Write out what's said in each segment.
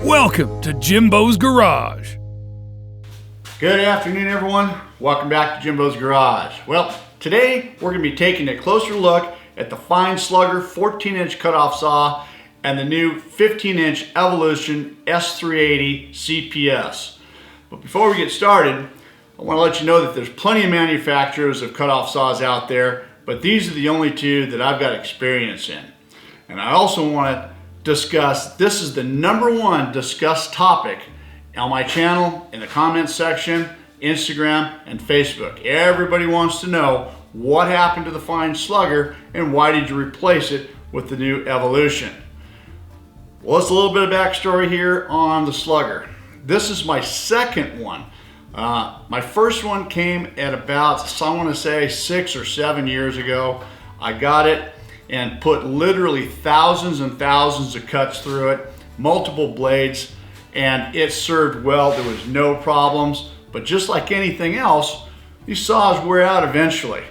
Welcome to Jimbo's Garage. Good afternoon, everyone. Welcome back to Jimbo's Garage. Well, today we're going to be taking a closer look at the Fine Slugger 14-inch cutoff saw and the new 15-inch Evolution S380 CPS. But before we get started, I want to let you know that there's plenty of manufacturers of cutoff saws out there, but these are the only two that I've got experience in. And I also want to discuss, this is the #1 discussed topic on my channel, in the comments section, Instagram, and Facebook. Everybody wants to know what happened to the Fine Slugger and why did you replace it with the new Evolution. Well, it's a little bit of backstory here on the Slugger. This is my second one. My first one came at about, I want to say 6 or 7 years ago. I got it and put literally thousands and thousands of cuts through it, multiple blades, and it served well. There was no problems, but just like anything else, these saws wear out eventually.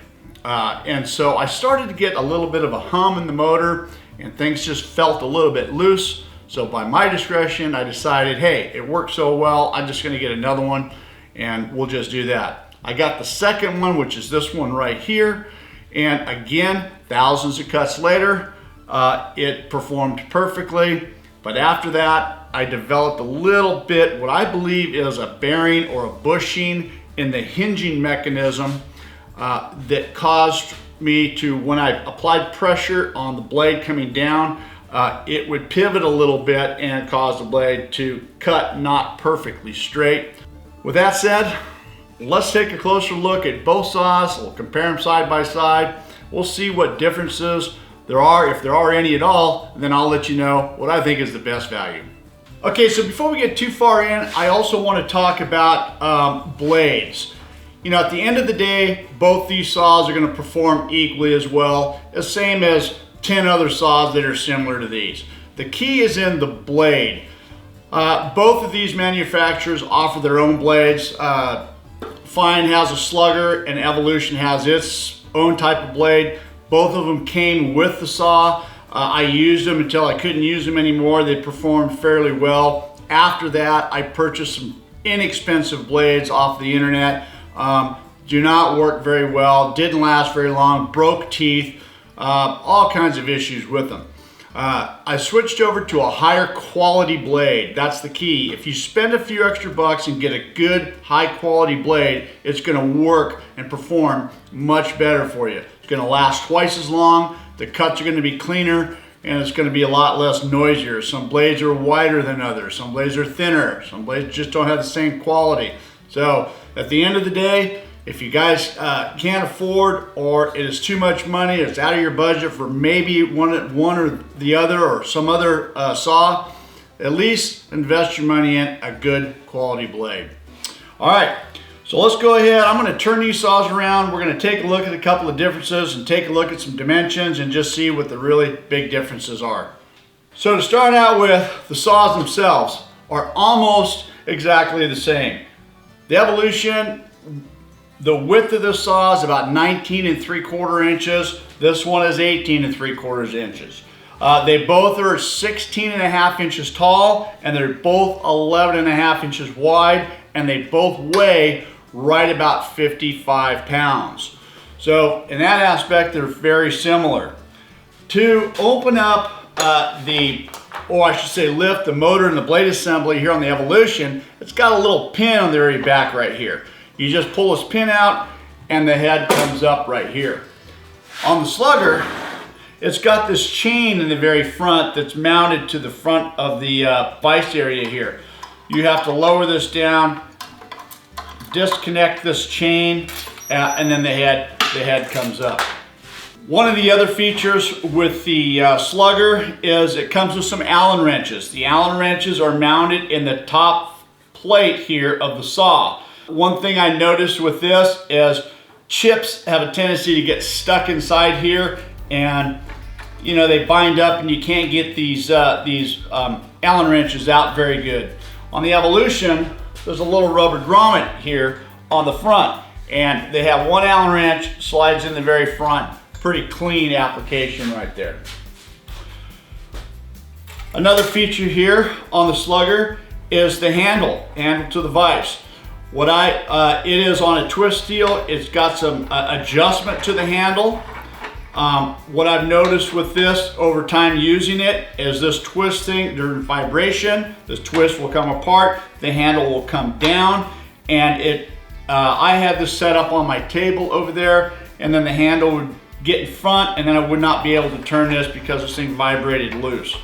And so I started to get a little bit of a hum in the motor and things just felt a little bit loose. So by my discretion, I decided, hey, it worked so well, I'm just gonna get another one and we'll just do that. I got the second one, which is this one right here. And again, thousands of cuts later, it performed perfectly. But after that, I developed a little bit, what I believe is a bearing or a bushing in the hinging mechanism that caused me to, when I applied pressure on the blade coming down, it would pivot a little bit and cause the blade to cut not perfectly straight. With that said, let's take a closer look at both saws. We'll compare them side by side. We'll see what differences there are, if there are any at all, and then I'll let you know what I think is the best value. Okay, so before we get too far in, I also want to talk about blades. You know, at the end of the day, both these saws are going to perform equally as well, the same as 10 other saws that are similar to these. The key is in the blade. Both of these manufacturers offer their own blades. Fine has a Slugger and Evolution has its own type of blade. Both of them came with the saw. I used them until I couldn't use them anymore. They performed fairly well. After that, I purchased some inexpensive blades off the internet. Do not work very well, didn't last very long, broke teeth, all kinds of issues with them. I switched over to a higher quality blade. That's the key. If you spend a few extra bucks and get a good high quality blade, it's going to work and perform much better for you. It's going to last twice as long, the cuts are going to be cleaner, and it's going to be a lot less noisier. Some blades are wider than others, some blades are thinner, some blades just don't have the same quality. So at the end of the day, if you guys can't afford, or it is too much money, it's out of your budget for maybe one or the other or some other saw, at least invest your money in a good quality blade. All right, so let's go ahead. I'm going to turn these saws around. We're going to take a look at a couple of differences and take a look at some dimensions and just see what the really big differences are. So to start out with, the saws themselves are almost exactly the same. The Evolution, the width of this saw is about 19 3/4 inches. This one is 18 3/4 inches. They both are 16.5 inches tall, and they're both 11.5 inches wide, and they both weigh right about 55 pounds. So in that aspect, they're very similar. To open up lift the motor and the blade assembly here on the Evolution, it's got a little pin on the very back right here. You just pull this pin out and the head comes up right here. On the Slugger, it's got this chain in the very front that's mounted to the front of the vise area here. You have to lower this down, disconnect this chain, and then the head comes up. One of the other features with the Slugger is it comes with some Allen wrenches. The Allen wrenches are mounted in the top plate here of the saw. One thing I noticed with this is chips have a tendency to get stuck inside here, and you know, they bind up and you can't get these Allen wrenches out very good. On the Evolution, there's a little rubber grommet here on the front, and they have one Allen wrench, slides in the very front. Pretty clean application right there. Another feature here on the slugger is the handle to the vise. It is on a twist steel. It's got some adjustment to the handle. What I've noticed with this over time using it is this twist thing, during vibration, this twist will come apart, the handle will come down, and I had this set up on my table over there, and then the handle would get in front, and then I would not be able to turn this because this thing vibrated loose.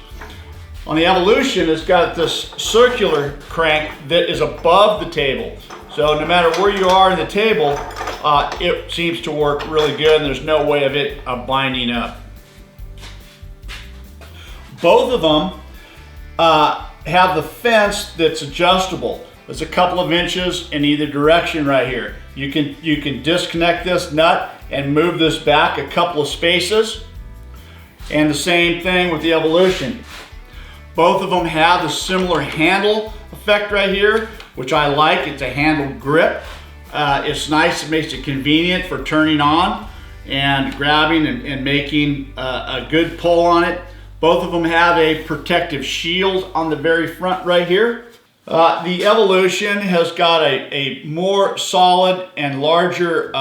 On the Evolution, it's got this circular crank that is above the table. So no matter where you are in the table, it seems to work really good, and there's no way of it binding up. Both of them have the fence that's adjustable. It's a couple of inches in either direction right here. You can disconnect this nut and move this back a couple of spaces. And the same thing with the Evolution. Both of them have a similar handle effect right here, which I like. It's a handle grip. It's nice, it makes it convenient for turning on and grabbing and making a good pull on it. Both of them have a protective shield on the very front right here. The Evolution has got a more solid and larger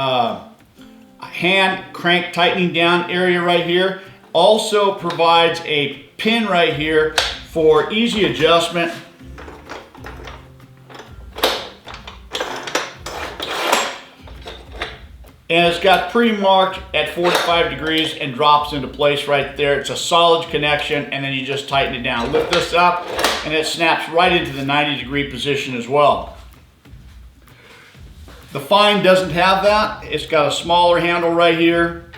hand crank tightening down area right here. Also provides a pin right here for easy adjustment. And it's got pre-marked at 45 degrees and drops into place right there. It's a solid connection, and then you just tighten it down. Lift this up and it snaps right into the 90-degree position as well. The Fine doesn't have that. It's got a smaller handle right here.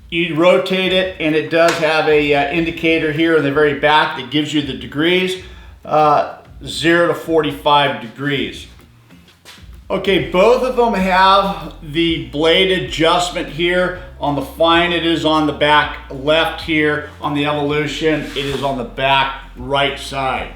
You rotate it, and it does have a indicator here in the very back that gives you the degrees, 0 to 45 degrees. Okay, both of them have the blade adjustment here. On the Fine, it is on the back left here. On the Evolution, it is on the back right side.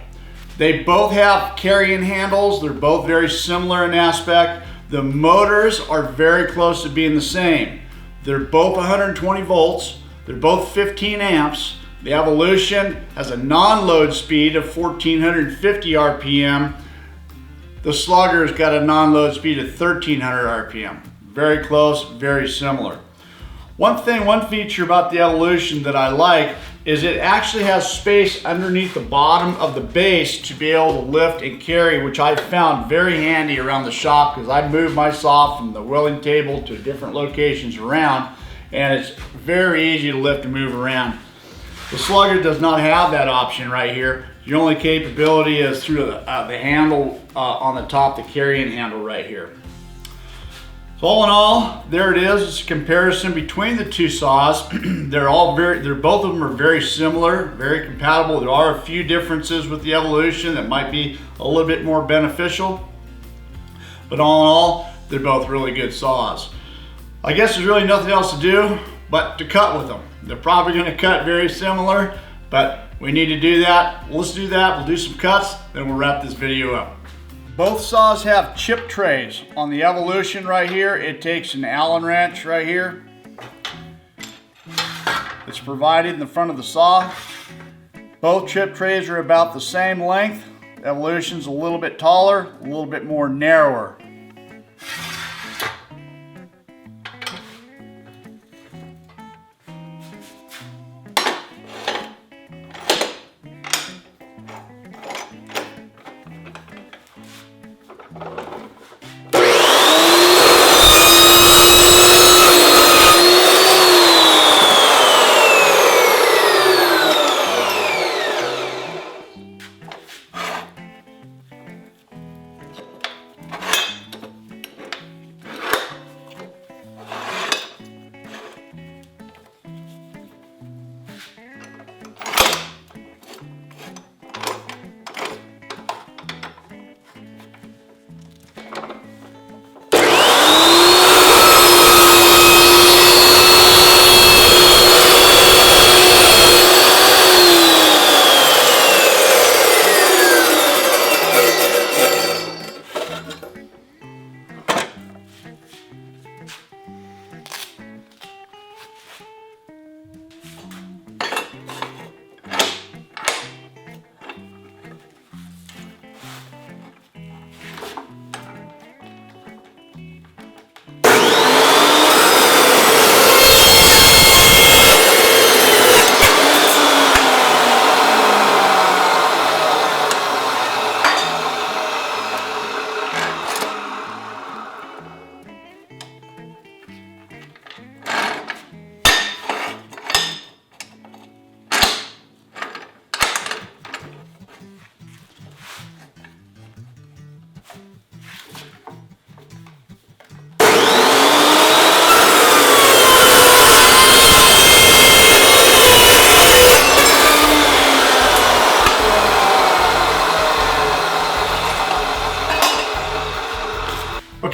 They both have carrying handles. They're both very similar in aspect. The motors are very close to being the same. They're both 120 volts. They're both 15 amps. The Evolution has a non-load speed of 1450 RPM. The Slugger's got a non-load speed of 1300 RPM. Very close, very similar. One feature about the Evolution that I like is it actually has space underneath the bottom of the base to be able to lift and carry, which I found very handy around the shop because I moved my saw from the welding table to different locations around, and it's very easy to lift and move around. The Slugger does not have that option right here. The only capability is through the handle on the top, the carrying handle right here. So all in all, there it is. It's a comparison between the two saws. Both of them are very similar, very compatible. There are a few differences with the Evolution that might be a little bit more beneficial. But all in all, they're both really good saws. I guess there's really nothing else to do but to cut with them. They're probably going to cut very similar, but we need to do that. Let's do that. We'll do some cuts, then we'll wrap this video up. Both saws have chip trays. On the Evolution right here, it takes an Allen wrench right here. It's provided in the front of the saw. Both chip trays are about the same length. The Evolution's a little bit taller, a little bit more narrower.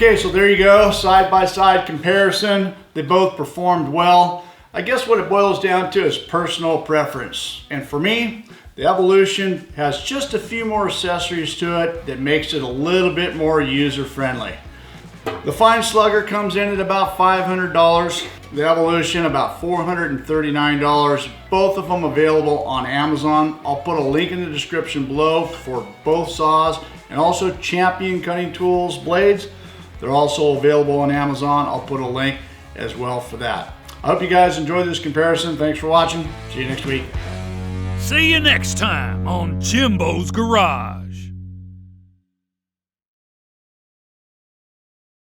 Okay, so there you go, side-by-side comparison. They both performed well. I guess what it boils down to is personal preference. And for me, the Evolution has just a few more accessories to it that makes it a little bit more user-friendly. The Fine Slugger comes in at about $500. The Evolution about $439. Both of them available on Amazon. I'll put a link in the description below for both saws and also Champion cutting tools blades. They're also available on Amazon. I'll put a link as well for that. I hope you guys enjoyed this comparison. Thanks for watching. See you next week. See you next time on Jimbo's Garage.